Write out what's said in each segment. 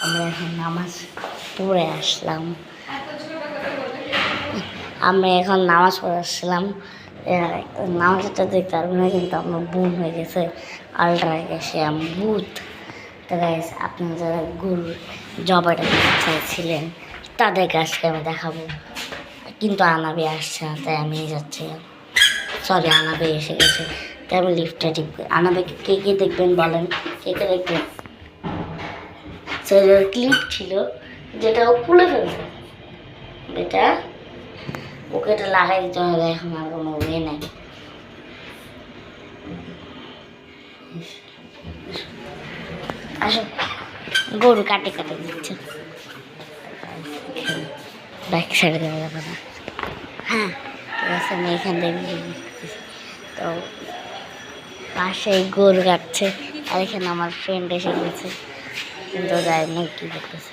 আমরা এখন নামাজ পড়ে আসলাম। আমরা এখন নামাজ পড়ে আসলাম। নামাজটা দেখতে পারবো না, কিন্তু আমার বোন হয়ে গেছে আল্ট্রা গেছে বুথ। তো গাইস, আপনারা যারা গরুর জবাটা চাইছিলেন তাদের কাছকে আমি দেখাবো, কিন্তু আনাবে আসছে না, তাই আমি যাচ্ছি। সরি, আনাবে এসে গেছে, তাই আমি লিফটটা ঠিক করি। আনাবে কে কে দেখবেন বলেন, কে কে দেখবেন? সেটার ক্লিপ ছিল যেটা ও খুলে ফেলছে, এটা ওকে এটা লাগাই দিতে হবে, এখন আর কোনো ওয়ে নাই। আসো, গরু কাটে কাটে দিচ্ছে, ব্যাক সাইডে দেওয়া যাবে না। হ্যাঁ, ঠিক আছে, আমি এখান থেকে তো পাশে গরু কাটছে, আর এখানে আমার ফ্রেন্ড এসে গেছে, কিন্তু যাই না কী করতেছে,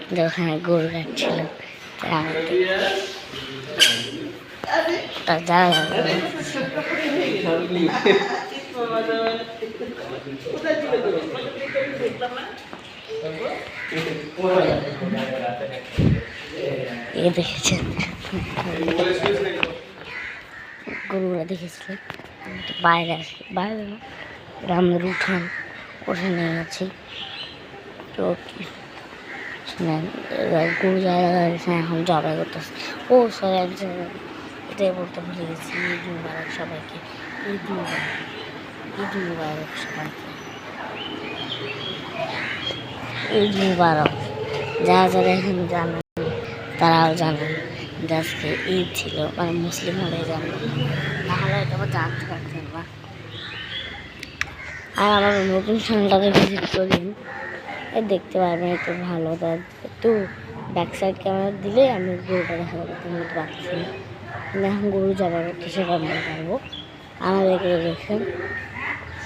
কিন্তু ওখানে গরু কাটছিল। যারা দেখেছেন গরুগুলো দেখেছিলেন, বাইরে আসি, বাইরে না, গ্রামের উঠান, ওখানে আছি। তো শুনেন, গরু যারা এখন জবাই করতেছে। ও সরি, এটাই বলতে ভুলে গেছি, ঈদ মুবারক সবাইকে, ঈদ মুবারক, ঈদ মুবারক সবাইকে, ঈদ মুবারক। যারা যারা এখন জানেন তারাও জানেন যে আজকে ঈদ ছিল, মানে মুসলিম হলে জানেন, নাহলে হয়তো আবার জানতে পারতেন না। আর আমার নতুন চ্যানেলটাকে ভিজিট করেন, দেখতে পারবেন একটু ভালো, তার একটু ব্যাক সাইড ক্যামেরা দিলে আমি গরুটা দেখা যাবে, তুমি তো পাচ্ছি না, এখন গরু যাবার করতে সেটা বলতে পারবো। আমাদেরকে দেখেন,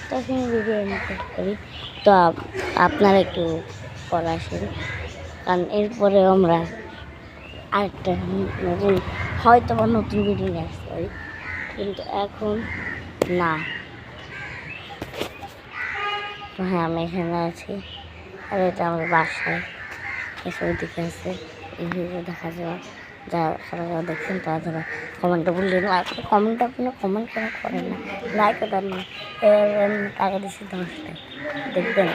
তখন ভিডিও আমি করি, তো আপনারা একটু পরে আসেন, কারণ এরপরে আমরা আরেকটা নতুন, হয়তো বা নতুন ভিডিও নিয়ে আসতে পারি, কিন্তু এখন না। তো হ্যাঁ, আমি এখানে আছি, আর এটা আমার বাসায় এসব দিকে আছে, এই ভিডিও দেখা যাওয়া। যারা যারা দেখছেন তারা যারা কমেন্টটা বললেন, কমেন্টটা আপনারা কমেন্ট কেন করেন না, লাইকও দেন না, টাকা দিচ্ছি 10 টাকা, দেখবেন